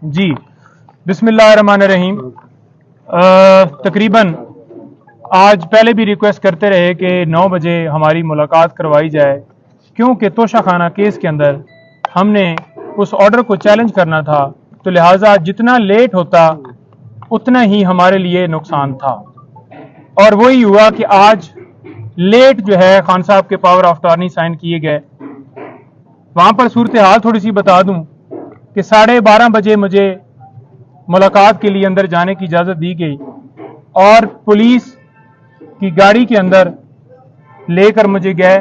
जी, बिस्मिल्लाहिर्रहमानिर्रहीम। तकरीबन आज पहले भी रिक्वेस्ट करते रहे कि 9 बजे हमारी मुलाकात करवाई जाए, क्योंकि तोशाखाना केस के अंदर हमने उस ऑर्डर को चैलेंज करना था, तो लिहाजा जितना लेट होता उतना ही हमारे लिए नुकसान था। और वही हुआ कि आज लेट जो है खान साहब के पावर ऑफ अटॉर्नी साइन किए गए। वहां पर सूरत हाल थोड़ी सी बता दूं कि 12:30 बजे मुझे मुलाकात के लिए अंदर जाने की इजाजत दी गई और पुलिस की गाड़ी के अंदर लेकर मुझे गए।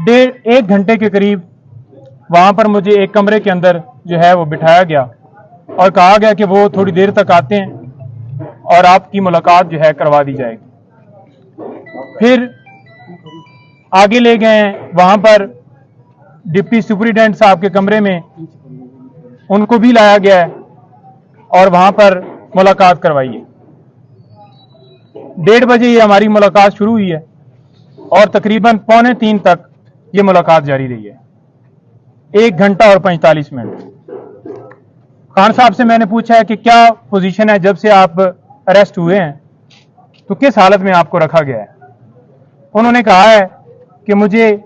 1.5 घंटे के करीब वहां पर मुझे एक कमरे के अंदर जो है वो बिठाया गया और कहा गया कि वो थोड़ी देर तक आते हैं और आपकी मुलाकात जो है करवा दी जाएगी। फिर आगे ले गए, वहां पर डिप्टी सुपरिटेंडेंट साहब के कमरे में उनको भी लाया गया है और वहां पर मुलाकात करवाई है। 1:30 बजे ये हमारी मुलाकात शुरू हुई है और तकरीबन 2:45 तक ये मुलाकात जारी रही है। 1 घंटा और 45 मिनट। खान साहब से मैंने पूछा है कि क्या पोजीशन है जब से आप अरेस्ट हुए हैं, तो किस हालत में आपको रखा गया है। उन्होंने कहा है कि मुझे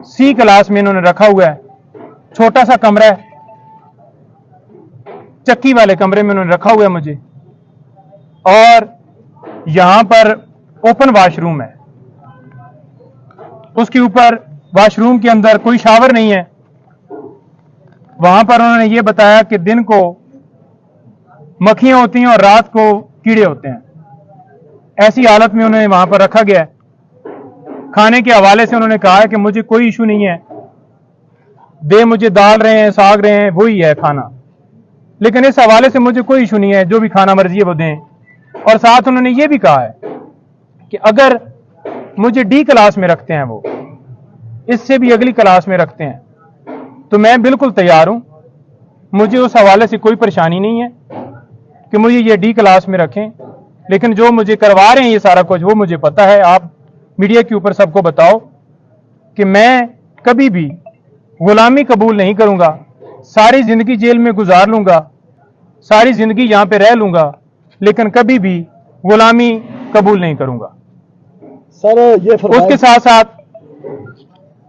सी क्लास में इन्होंने रखा हुआ है, छोटा सा कमरा है, चक्की वाले कमरे में उन्होंने रखा हुआ है मुझे, और यहां पर ओपन वॉशरूम है, उसके ऊपर वॉशरूम के अंदर कोई शावर नहीं है। वहां पर उन्होंने ये बताया कि दिन को मक्खियां होती हैं और रात को कीड़े होते हैं। ऐसी हालत में उन्हें वहां पर रखा गया है। खाने के हवाले से उन्होंने कहा है कि मुझे कोई इशू नहीं है, दे मुझे दाल रहे हैं, साग रहे हैं, वही है खाना, लेकिन इस हवाले से मुझे कोई इशू नहीं है, जो भी खाना मर्जी है वो दें। और साथ उन्होंने ये भी कहा है कि अगर मुझे डी क्लास में रखते हैं, वो इससे भी अगली क्लास में रखते हैं, तो मैं बिल्कुल तैयार हूं। मुझे उस हवाले से कोई परेशानी नहीं है कि मुझे ये डी क्लास में रखें, लेकिन जो मुझे करवा रहे हैं ये सारा कुछ, वो मुझे पता है। आप मीडिया के ऊपर सबको बताओ कि मैं कभी भी गुलामी कबूल नहीं करूंगा। सारी जिंदगी जेल में गुजार लूंगा, सारी जिंदगी यहां पे रह लूंगा, लेकिन कभी भी गुलामी कबूल नहीं करूंगा। सर ये उसके साथ साथ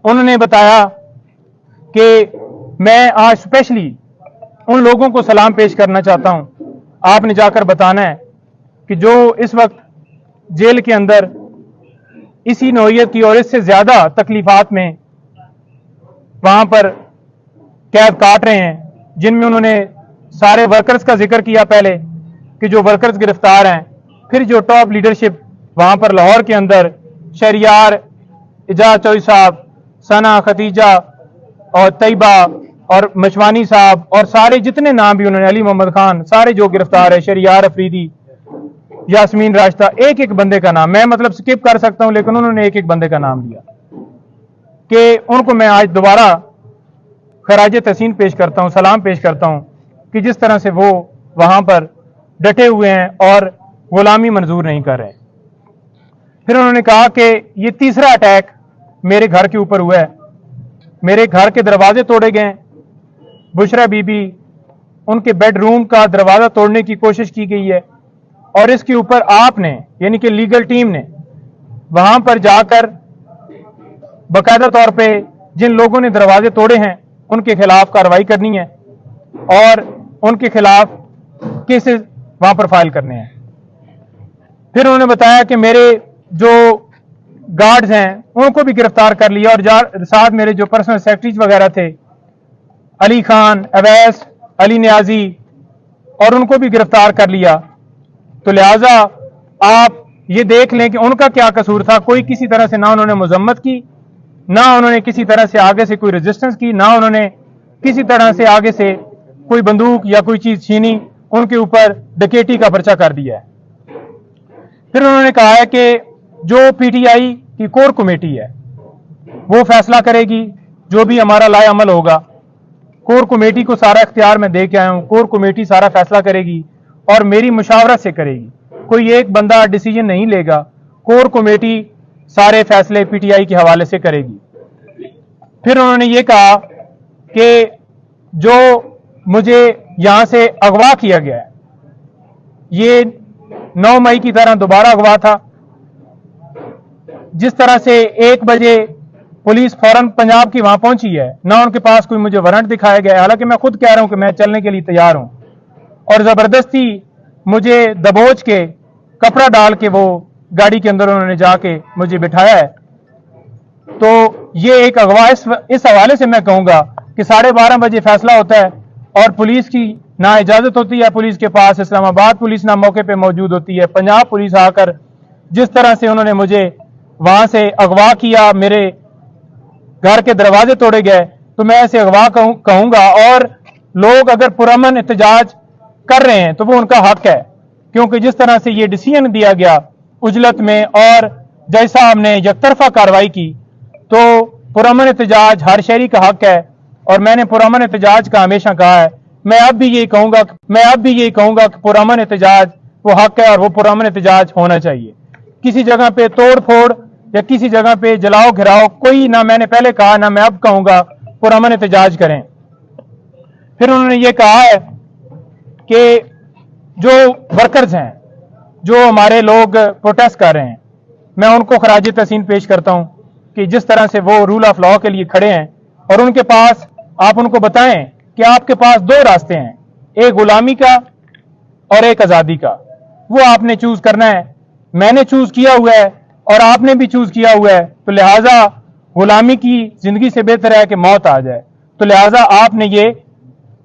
उन्होंने बताया कि मैं आज स्पेशली उन लोगों को सलाम पेश करना चाहता हूं, आपने जाकर बताना है कि जो इस वक्त जेल के अंदर इसी नौइयत की और इससे ज्यादा तकलीफात में वहां पर कैद काट रहे हैं, जिनमें उन्होंने सारे वर्कर्स का जिक्र किया पहले कि जो वर्कर्स गिरफ्तार हैं, फिर जो टॉप लीडरशिप वहां पर लाहौर के अंदर शहरियार, इजाज चौधरी साहब, सना, खतीजा और तैयबा और मशवानी साहब और सारे जितने नाम भी उन्होंने, अली मोहम्मद खान, सारे जो गिरफ्तार है, शहरियार अफरीदी, यास्मीन राशदा, एक एक बंदे का नाम मैं मतलब स्किप कर सकता हूं, लेकिन उन्होंने एक एक बंदे का नाम लिया कि उनको मैं आज दोबारा खराज तहसीन पेश करता हूं, सलाम पेश करता हूं कि जिस तरह से वो वहां पर डटे हुए हैं और गुलामी मंजूर नहीं कर रहे। फिर उन्होंने कहा कि ये तीसरा अटैक मेरे घर के ऊपर हुआ है, मेरे घर के दरवाजे तोड़े गए, बुशरा बीबी, उनके बेडरूम का दरवाजा तोड़ने की कोशिश की गई है, और इसके ऊपर आपने यानी कि लीगल टीम ने वहां पर जाकर बाकायदा तौर पे जिन लोगों ने दरवाजे तोड़े हैं उनके खिलाफ कार्रवाई करनी है और उनके खिलाफ केसेस वहां पर फाइल करने हैं। फिर उन्होंने बताया कि मेरे जो गार्ड्स हैं उनको भी गिरफ्तार कर लिया और साथ मेरे जो पर्सनल सेक्रेटरीज वगैरह थे, अली खान, अवैस, अली नियाजी, और उनको भी गिरफ्तार कर लिया। तो लिहाजा आप ये देख लें कि उनका क्या कसूर था। कोई किसी तरह से ना उन्होंने मजम्मत की, ना उन्होंने किसी तरह से आगे से कोई रेजिस्टेंस की, ना उन्होंने किसी तरह से आगे से कोई बंदूक या कोई चीज छीनी, उनके ऊपर डकैती का पर्चा कर दिया है। फिर उन्होंने कहा है कि जो पीटीआई की कोर कमेटी है वो फैसला करेगी, जो भी हमारा लाए अमल होगा। कोर कमेटी को सारा इख्तियार मैं दे के आया हूं, कोर कमेटी सारा फैसला करेगी और मेरी मुशावरत से करेगी, कोई एक बंदा डिसीजन नहीं लेगा, कोर कमेटी सारे फैसले पीटीआई के हवाले से करेगी। फिर उन्होंने ये कहा कि जो मुझे यहां से अगवा किया गया है। ये 9 मई की तरह दोबारा अगवा था। जिस तरह से 1 बजे पुलिस फौरन पंजाब की वहां पहुंची है, ना उनके पास कोई मुझे वारंट दिखाया गया है, हालांकि मैं खुद कह रहा हूं कि मैं चलने के लिए तैयार हूं, और जबरदस्ती मुझे दबोच के कपड़ा डाल के वो गाड़ी के अंदर उन्होंने जाके मुझे बिठाया है। तो ये एक अगवा इस हवाले से मैं कहूंगा कि 12:30 बजे फैसला होता है और पुलिस की ना इजाजत होती है पुलिस के पास, इस्लामाबाद पुलिस ना मौके पे मौजूद होती है, पंजाब पुलिस आकर जिस तरह से उन्होंने मुझे वहां से अगवा किया, मेरे घर के दरवाजे तोड़े गए, तो मैं ऐसे अगवा कहूंगा। और लोग अगर पुरअमन एहतजाज कर रहे हैं तो वो उनका हक है, क्योंकि जिस तरह से ये डिसीजन दिया गया उजलत में और जज साहब ने यकतरफा कार्रवाई की, तो पुरअमन एहतजाज हर शहरी का हक है। और मैंने पुरअमन एहतजाज का हमेशा कहा है, मैं अब भी यही कहूंगा कि पुरअमन एहतजाज वो हक है और वो पुरअमन एहतजाज होना चाहिए। किसी जगह पे तोड़ फोड़ या किसी जगह पे जलाओ घिराओ कोई ना, मैंने पहले कहा ना मैं अब कहूंगा, पुरअमन एहतजाज करें। फिर उन्होंने ये कहा है कि जो वर्कर्स हैं, जो हमारे लोग प्रोटेस्ट कर रहे हैं, मैं उनको खराज तहसीन पेश करता हूं कि जिस तरह से वो रूल ऑफ लॉ के लिए खड़े हैं, और उनके पास आप उनको बताएं कि आपके पास 2 रास्ते हैं, एक गुलामी का और एक आजादी का। वो आपने चूज करना है। मैंने चूज किया हुआ है और आपने भी चूज किया हुआ है, तो लिहाजा गुलामी की जिंदगी से बेहतर है कि मौत आ जाए, तो लिहाजा आपने ये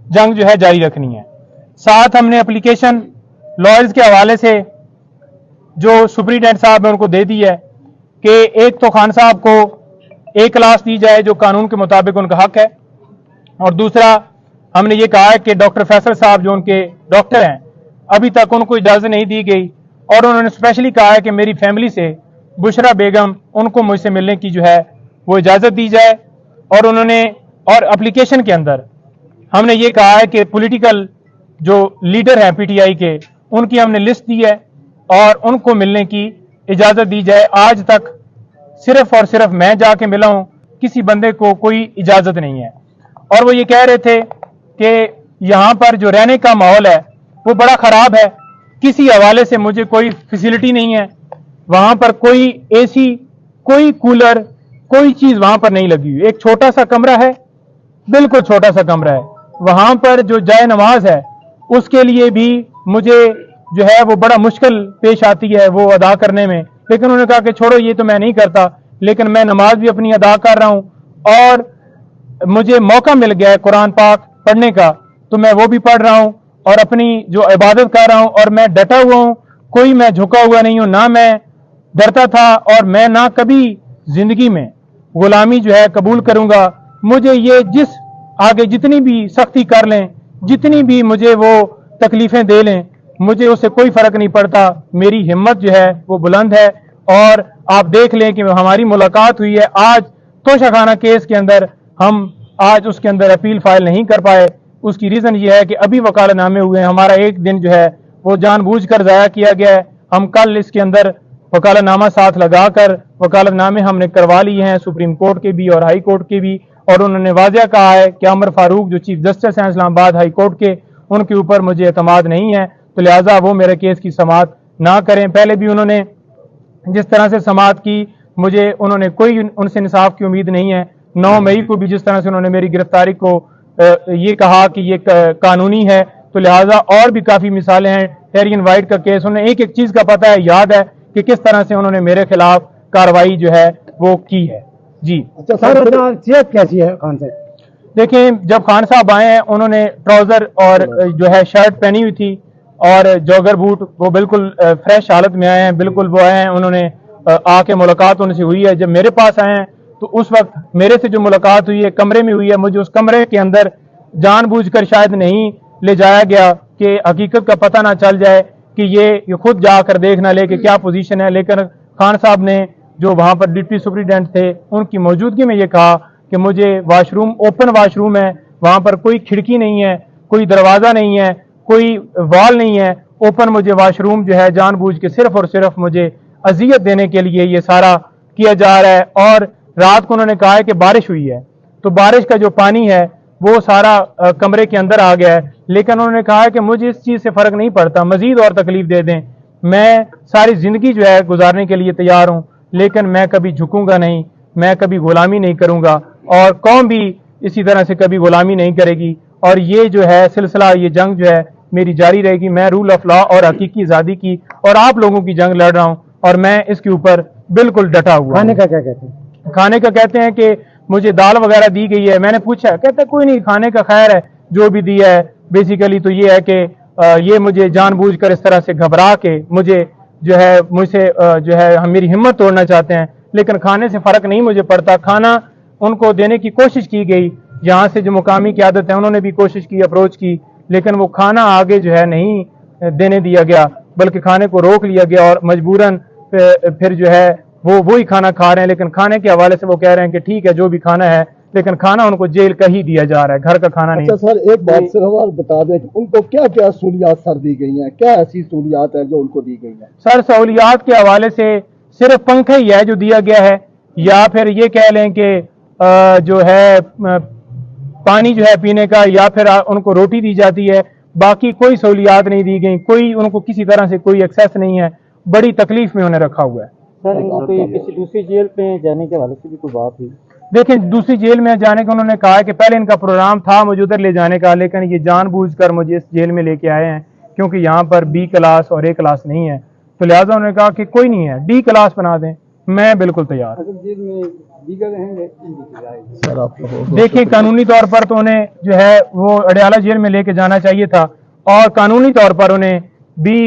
जंग जो है जारी रखनी है। साथ हमने एप्लीकेशन लॉयर्स के हवाले से जो सुप्रीटेंडेंट साहब ने उनको दे दी है कि एक तो खान साहब को एक क्लास दी जाए जो कानून के मुताबिक उनका हक है, और दूसरा हमने ये कहा है कि डॉक्टर फैसल साहब जो उनके डॉक्टर हैं, अभी तक उनको इजाजत नहीं दी गई, और उन्होंने स्पेशली कहा है कि मेरी फैमिली से बुशरा बेगम उनको मुझसे मिलने की जो है वो इजाजत दी जाए। और उन्होंने और एप्लीकेशन के अंदर हमने ये कहा है कि पॉलिटिकल जो लीडर हैं पीटीआई के, उनकी हमने लिस्ट दी है और उनको मिलने की इजाजत दी जाए। आज तक सिर्फ और सिर्फ मैं जाके मिला हूं, किसी बंदे को कोई इजाजत नहीं है। और वो ये कह रहे थे कि यहां पर जो रहने का माहौल है वो बड़ा खराब है, किसी हवाले से मुझे कोई फैसिलिटी नहीं है, वहां पर कोई एसी, कोई कूलर, कोई चीज वहां पर नहीं लगी हुई। एक छोटा सा कमरा है, बिल्कुल छोटा सा कमरा है, वहां पर जो जाए नमाज है उसके लिए भी मुझे जो है वो बड़ा मुश्किल पेश आती है वो अदा करने में। लेकिन उन्होंने कहा कि छोड़ो ये तो मैं नहीं करता, लेकिन मैं नमाज भी अपनी अदा कर रहा हूं, और मुझे मौका मिल गया है कुरान पाक पढ़ने का, तो मैं वो भी पढ़ रहा हूं और अपनी जो इबादत कर रहा हूं, और मैं डटा हुआ हूं, कोई मैं झुका हुआ नहीं हूं, ना मैं डरता था और मैं ना कभी जिंदगी में गुलामी जो है कबूल करूंगा। मुझे ये जिस आगे जितनी भी सख्ती कर लें, जितनी भी मुझे वो तकलीफें दे लें, मुझे उससे कोई फर्क नहीं पड़ता। मेरी हिम्मत जो है वो बुलंद है, और आप देख लें कि हमारी मुलाकात हुई है आज तोशाखाना केस के अंदर, हम आज उसके अंदर अपील फाइल नहीं कर पाए। उसकी रीजन ये है कि अभी वकालतनामे हुए हैं, हमारा एक दिन जो है वो जानबूझकर जाया किया गया है। हम कल इसके अंदर वकालतनामा साथ लगाकर वकालतनामे हमने करवा लिए हैं, सुप्रीम कोर्ट के भी और हाई कोर्ट के भी, और उन्होंने वाजिया कहा है कि अमर फारूक जो चीफ जस्टिस हैं इस्लामाबाद हाई कोर्ट के, उनके ऊपर मुझे एतमाद नहीं है, तो लिहाजा वो मेरे केस की समाअत ना करें। पहले भी उन्होंने जिस तरह से समाअत की, मुझे उन्होंने कोई उनसे इंसाफ की उम्मीद नहीं है। 9 मई को भी जिस तरह से उन्होंने मेरी गिरफ्तारी को ये कहा कि ये कानूनी है, तो लिहाजा और भी काफी मिसालें हैं। टेरियन वाइट का केस, उन्हें एक एक चीज का पता है, याद है कि किस तरह से उन्होंने मेरे खिलाफ कार्रवाई जो है वो की है। जी अच्छा सर, सेहत कैसी है खान साहब? देखें, जब खान साहब आए हैं उन्होंने ट्राउजर और जो है शर्ट पहनी हुई थी और जॉगर बूट, वो बिल्कुल फ्रेश हालत में आए हैं, बिल्कुल वो आए हैं, उन्होंने आके मुलाकात उनसे हुई है। जब मेरे पास आए हैं तो उस वक्त मेरे से जो मुलाकात हुई है कमरे में हुई है, मुझे उस कमरे के अंदर जानबूझकर शायद नहीं ले जाया गया कि हकीकत का पता ना चल जाए, कि ये खुद जाकर देख ना ले कि क्या पोजीशन है। लेकिन खान साहब ने जो वहां पर डिप्टी सुप्रीटेंडेंट थे उनकी मौजूदगी में ये कहा कि मुझे वाशरूम, ओपन वाशरूम है, वहां पर कोई खिड़की नहीं है, कोई दरवाजा नहीं है, कोई वॉल नहीं है, ओपन मुझे वाशरूम जो है जानबूझ के सिर्फ और सिर्फ मुझे अजियत देने के लिए ये सारा किया जा रहा है। और रात को उन्होंने कहा है कि बारिश हुई है, तो बारिश का जो पानी है वो सारा कमरे के अंदर आ गया है, लेकिन उन्होंने कहा है कि मुझे इस चीज़ से फ़र्क नहीं पड़ता, मज़ीद और तकलीफ दे दें, मैं सारी ज़िंदगी जो है गुजारने के लिए तैयार हूँ, लेकिन मैं कभी झुकूंगा नहीं, मैं कभी गुलामी नहीं करूंगा और कौम भी इसी तरह से कभी गुलामी नहीं करेगी। और ये जो है सिलसिला, ये जंग जो है मेरी जारी रहेगी। मैं रूल ऑफ लॉ और हकीकी आज़ादी की और आप लोगों की जंग लड़ रहा हूँ और मैं इसके ऊपर बिल्कुल डटा हुआ। खाने का क्या कहते हैं? खाने का कहते हैं कि मुझे दाल वगैरह दी गई है। मैंने पूछा, कहते कोई नहीं, खाने का खैर है, जो भी दिया है। बेसिकली तो ये है कि ये मुझे जानबूझकर इस तरह से घबरा के मुझे जो है मुझसे जो है मेरी हिम्मत तोड़ना चाहते हैं, लेकिन खाने से फ़र्क नहीं मुझे पड़ता। खाना उनको देने की कोशिश की गई, यहाँ से जो मुकामी क़यादत है उन्होंने भी कोशिश की, अप्रोच की, लेकिन वो खाना आगे जो है नहीं देने दिया गया, बल्कि खाने को रोक लिया गया और मजबूरन फिर जो है वो वही खाना खा रहे हैं। लेकिन खाने के हवाले से वो कह रहे हैं कि ठीक है जो भी खाना है, लेकिन खाना उनको जेल का ही दिया जा रहा है, घर का खाना नहीं। अच्छा सर, एक बात सिर्फ और बता दें कि उनको क्या क्या सहूलियात सर दी गई हैं, क्या ऐसी सहूलियात है जो उनको दी गई हैं? सर सहूलियात के हवाले से सिर्फ पंखा ही है जो दिया गया है, या फिर ये कह लें कि जो है पानी जो है पीने का, या फिर उनको रोटी दी जाती है। बाकी कोई सहूलियात नहीं दी गई, कोई उनको किसी तरह से कोई एक्सेस नहीं है। बड़ी तकलीफ में उन्हें रखा हुआ है। सर किसी दूसरी जेल में जाने के हवाले से भी कोई बात हुई? देखिए, दूसरी जेल में जाने का उन्होंने कहा है कि पहले इनका प्रोग्राम था मुझे उधर ले जाने का, लेकिन ये जानबूझकर मुझे इस जेल में लेके आए हैं क्योंकि यहाँ पर बी क्लास और ए क्लास नहीं है, तो लिहाजा उन्होंने कहा कि कोई नहीं है, डी क्लास बना दें। मैं बिल्कुल तैयार। जेल में दीगर रहेंगे सर आप देखिए, कानूनी तौर पर तो उन्हें जो है वो अडयाला जेल में लेके जाना चाहिए था और कानूनी तौर पर उन्हें बी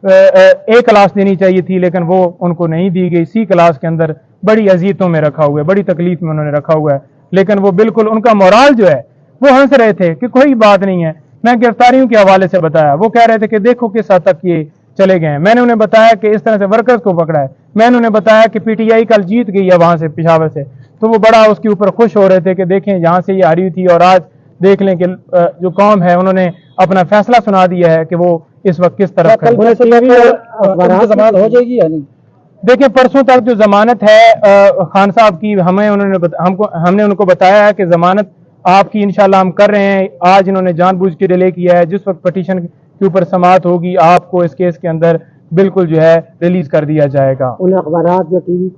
ए क्लास देनी चाहिए थी, लेकिन वो उनको नहीं दी गई। सी क्लास के अंदर बड़ी अजीयतों में रखा हुआ है, बड़ी तकलीफ में उन्होंने रखा हुआ है। लेकिन वो बिल्कुल, उनका मोराल जो है वो हंस रहे थे कि कोई बात नहीं है। मैं गिरफ्तारियों के हवाले से बताया, वो कह रहे थे कि देखो किस हद तक ये चले गए हैं। मैंने उन्हें बताया कि इस तरह से वर्कर्स को पकड़ा है। मैंने उन्हें बताया कि पीटीआई कल जीत गई है वहां से, पेशावर से, तो वो बड़ा उसके ऊपर खुश हो रहे थे कि देखें यहाँ से ये हारी हुई थी और आज देख लें कि जो कौम है उन्होंने अपना फैसला सुना दिया है कि वो इस वक्त किस तरफ खड़ी है। जमानत हो जाएगी या नहीं? देखिए, परसों तक जो जमानत है खान साहब की, हमने उनको बताया है कि जमानत आपकी इंशाल्लाह हम कर रहे हैं। आज इन्होंने जानबूझ के डिले किया है। जिस वक्त पटिशन के ऊपर समाअत होगी आपको इस केस के अंदर बिल्कुल जो है रिलीज कर दिया जाएगा। उन्हें अखबारात या टीवी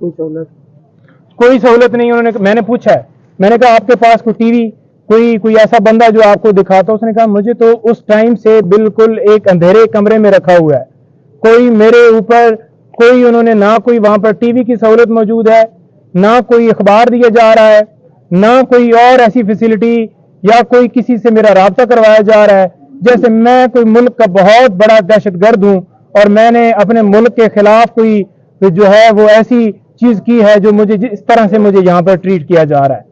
कोई सहूलत नहीं। मैंने पूछा है, मैंने कहा आपके पास कोई टीवी, कोई ऐसा बंदा जो आपको दिखाता? उसने कहा मुझे तो उस टाइम से बिल्कुल एक अंधेरे कमरे में रखा हुआ है, कोई मेरे ऊपर कोई, उन्होंने ना कोई वहां पर टीवी की सहूलत मौजूद है, ना कोई अखबार दिया जा रहा है, ना कोई और ऐसी फैसिलिटी, या कोई किसी से मेरा राब्ता करवाया जा रहा है जैसे मैं कोई मुल्क का बहुत बड़ा दहशतगर्द हूं और मैंने अपने मुल्क के खिलाफ कोई जो है वो ऐसी चीज की है जो मुझे इस तरह से मुझे यहाँ पर ट्रीट किया जा रहा है।